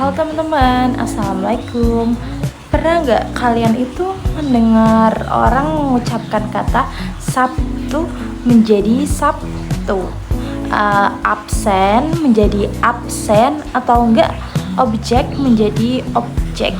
Halo teman-teman, Assalamualaikum. Pernah nggak kalian itu mendengar orang mengucapkan kata Sabtu menjadi Sabtu, absen menjadi absen, atau enggak objek menjadi objek?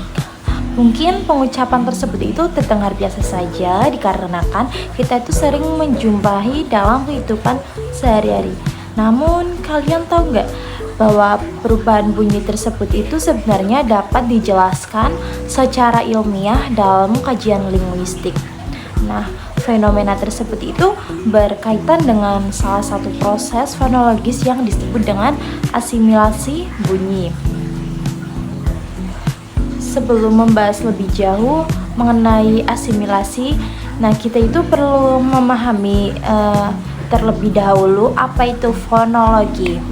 Mungkin pengucapan tersebut itu terdengar biasa saja dikarenakan kita itu sering menjumpai dalam kehidupan sehari-hari. Namun kalian tahu nggak bahwa perubahan bunyi tersebut itu sebenarnya dapat dijelaskan secara ilmiah dalam kajian linguistik. Nah, fenomena tersebut itu berkaitan dengan salah satu proses fonologis yang disebut dengan asimilasi bunyi. Sebelum membahas lebih jauh mengenai asimilasi, nah kita itu perlu memahami terlebih dahulu apa itu fonologi.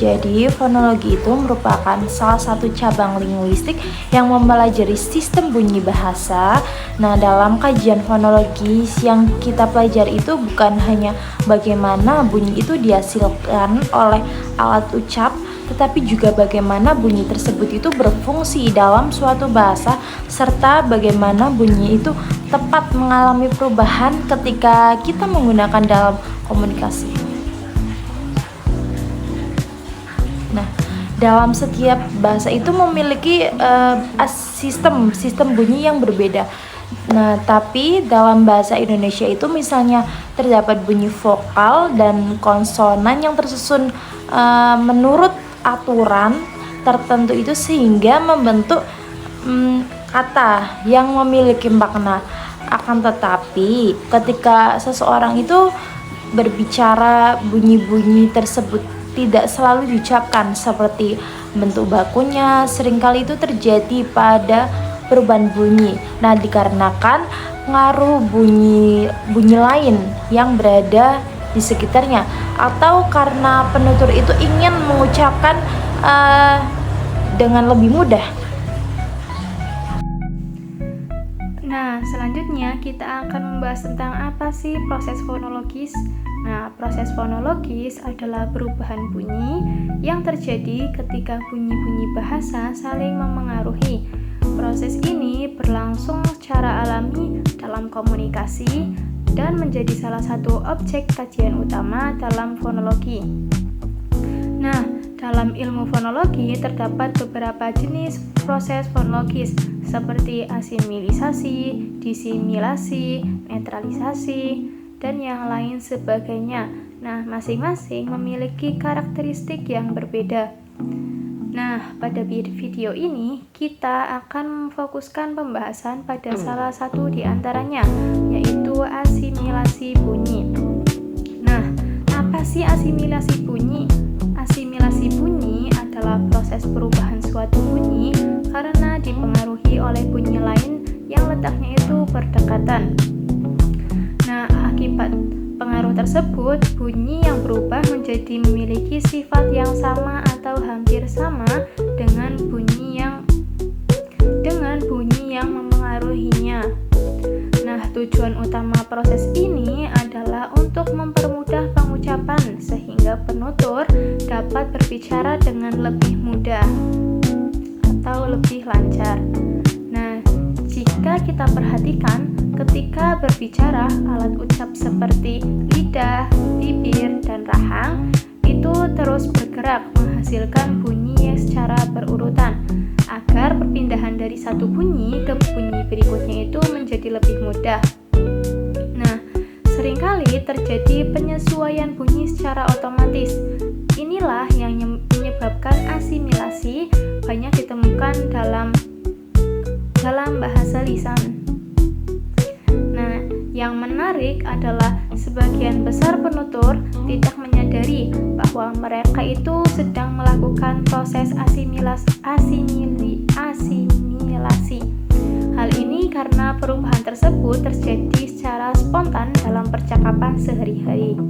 Jadi, fonologi itu merupakan salah satu cabang linguistik yang mempelajari sistem bunyi bahasa. Nah, dalam kajian fonologi yang kita pelajari itu bukan hanya bagaimana bunyi itu dihasilkan oleh alat ucap, tetapi juga bagaimana bunyi tersebut itu berfungsi dalam suatu bahasa, serta bagaimana bunyi itu tepat mengalami perubahan ketika kita menggunakan dalam komunikasi. Nah, dalam setiap bahasa itu memiliki sistem bunyi yang berbeda. Nah, tapi dalam bahasa Indonesia itu misalnya terdapat bunyi vokal dan konsonan yang tersusun menurut aturan tertentu itu sehingga membentuk kata yang memiliki makna. Akan tetapi ketika seseorang itu berbicara, bunyi-bunyi tersebut tidak selalu diucapkan seperti bentuk bakunya, seringkali itu terjadi pada perubahan bunyi. Nah, dikarenakan pengaruh bunyi lain yang berada di sekitarnya, atau karena penutur itu ingin mengucapkan dengan lebih mudah. Nah, selanjutnya kita akan membahas tentang apa sih proses fonologis. Nah, proses fonologis adalah perubahan bunyi yang terjadi ketika bunyi-bunyi bahasa saling memengaruhi. Proses ini berlangsung secara alami dalam komunikasi dan menjadi salah satu objek kajian utama dalam fonologi. Nah, dalam ilmu fonologi terdapat beberapa jenis proses fonologis seperti asimilisasi, disimilasi, netralisasi, dan yang lain sebagainya. Nah, masing-masing memiliki karakteristik yang berbeda. Nah, pada video ini kita akan memfokuskan pembahasan pada salah satu di antaranya, yaitu asimilasi bunyi. Nah, apa sih asimilasi bunyi? Asimilasi bunyi adalah proses perubahan suatu bunyi karena dipengaruhi oleh bunyi lain yang letaknya itu berdekatan. Nah, akibat pengaruh tersebut, bunyi yang berubah menjadi memiliki sifat yang sama atau hampir sama dengan bunyi yang memengaruhinya. Nah, tujuan utama proses ini adalah untuk mempermudah pengucapan sehingga penutur dapat berbicara dengan lebih mudah atau lebih lancar. Nah, jika kita perhatikan, ketika berbicara, alat ucap seperti lidah, bibir, dan rahang itu terus bergerak menghasilkan bunyi secara berurutan agar perpindahan dari satu bunyi ke bunyi berikutnya itu menjadi lebih mudah. Nah, seringkali terjadi penyesuaian bunyi secara otomatis. Inilah yang menyebabkan asimilasi banyak ditemukan dalam bahasa lisan. Nah, yang menarik adalah sebagian besar penutur tidak menyadari bahwa mereka itu sedang melakukan proses asimilasi. Hal ini karena perubahan tersebut terjadi secara spontan dalam percakapan sehari-hari.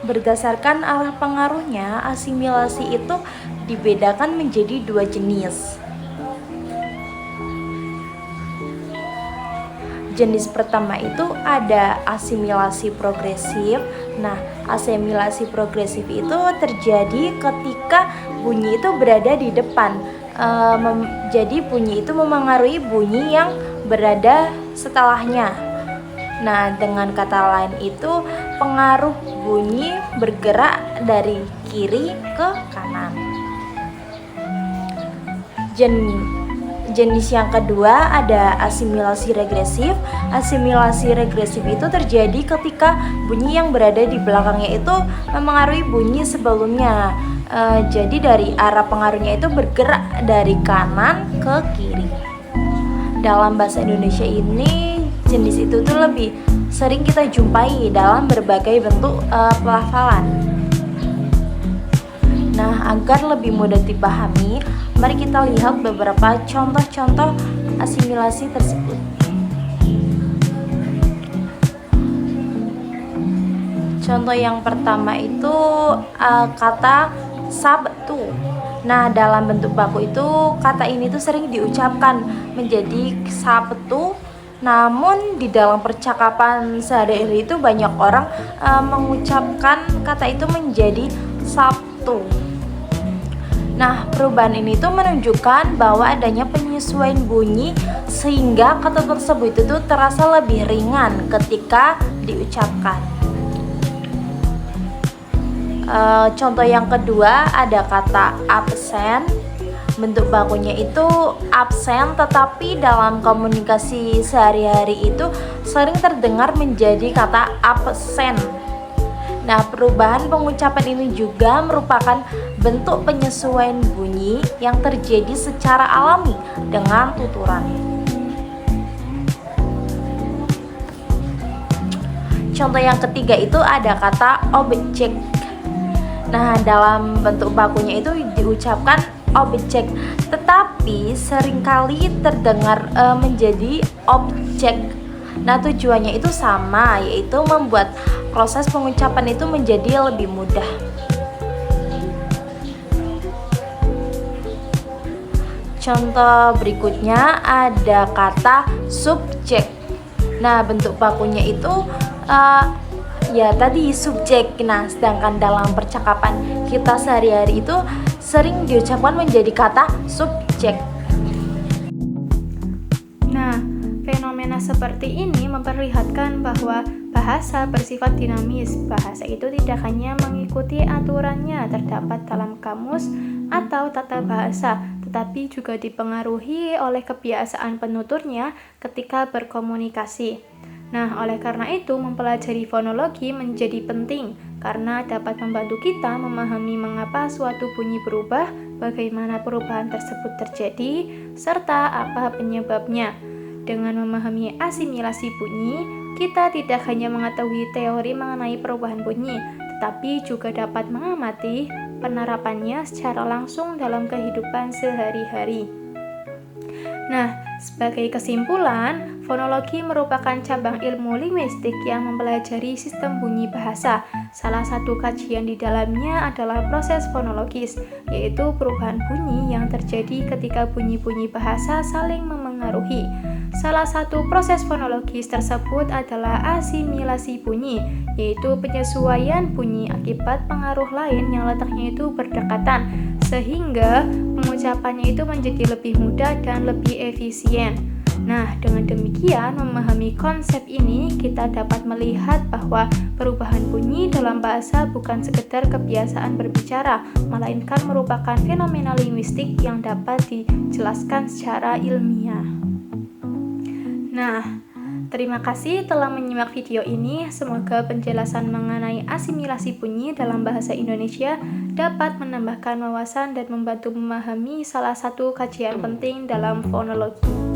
Berdasarkan arah pengaruhnya, asimilasi itu dibedakan menjadi dua jenis. Jenis pertama itu ada asimilasi progresif. Nah, asimilasi progresif itu terjadi ketika bunyi itu berada di depan. Jadi bunyi itu memengaruhi bunyi yang berada setelahnya. Nah, dengan kata lain itu pengaruh bunyi bergerak dari kiri ke kanan. Jenis yang kedua ada asimilasi regresif. Asimilasi regresif itu terjadi ketika bunyi yang berada di belakangnya itu memengaruhi bunyi sebelumnya. Jadi dari arah pengaruhnya itu bergerak dari kanan ke kiri. Dalam bahasa Indonesia ini jenis itu tuh lebih sering kita jumpai dalam berbagai bentuk pelafalan. Nah, agar lebih mudah dipahami, mari kita lihat beberapa contoh-contoh asimilasi tersebut. Contoh yang pertama itu kata Sabtu. Nah, dalam bentuk baku itu kata ini tuh sering diucapkan menjadi Sabtu. Namun di dalam percakapan sehari-hari itu banyak orang mengucapkan kata itu menjadi Sabtu. Nah, perubahan ini tuh menunjukkan bahwa adanya penyesuaian bunyi sehingga kata tersebut itu tuh terasa lebih ringan ketika diucapkan. Contoh yang kedua ada kata absen. Bentuk bakunya itu absen, tetapi dalam komunikasi sehari-hari itu sering terdengar menjadi kata absen. Nah, perubahan pengucapan ini juga merupakan bentuk penyesuaian bunyi yang terjadi secara alami dengan tuturan. Contoh yang ketiga itu ada kata objek. Nah, dalam bentuk bakunya itu diucapkan objek, tetapi seringkali terdengar menjadi objek. Nah, tujuannya itu sama, yaitu membuat proses pengucapan itu menjadi lebih mudah. Contoh berikutnya ada kata subjek. Nah, bentuk bakunya itu ya tadi subjek. Nah, sedangkan dalam percakapan kita sehari-hari itu sering diucapkan menjadi kata subjek. Nah, fenomena seperti ini memperlihatkan bahwa bahasa bersifat dinamis. Bahasa itu tidak hanya mengikuti aturannya terdapat dalam kamus atau tata bahasa, tetapi juga dipengaruhi oleh kebiasaan penuturnya ketika berkomunikasi. Nah, oleh karena itu mempelajari fonologi menjadi penting karena dapat membantu kita memahami mengapa suatu bunyi berubah, bagaimana perubahan tersebut terjadi, serta apa penyebabnya. Dengan memahami asimilasi bunyi, kita tidak hanya mengetahui teori mengenai perubahan bunyi, tetapi juga dapat mengamati penerapannya secara langsung dalam kehidupan sehari-hari. Nah, sebagai kesimpulan, fonologi merupakan cabang ilmu linguistik yang mempelajari sistem bunyi bahasa. Salah satu kajian di dalamnya adalah proses fonologis, yaitu perubahan bunyi yang terjadi ketika bunyi-bunyi bahasa saling memengaruhi. Salah satu proses fonologis tersebut adalah asimilasi bunyi, yaitu penyesuaian bunyi akibat pengaruh lain yang letaknya itu berdekatan, sehingga pengucapannya itu menjadi lebih mudah dan lebih efisien. Nah, dengan demikian memahami konsep ini, kita dapat melihat bahwa perubahan bunyi dalam bahasa bukan sekedar kebiasaan berbicara, melainkan merupakan fenomena linguistik yang dapat dijelaskan secara ilmiah. Nah, terima kasih telah menyimak video ini. Semoga penjelasan mengenai asimilasi bunyi dalam bahasa Indonesia dapat menambahkan wawasan dan membantu memahami salah satu kajian penting dalam fonologi.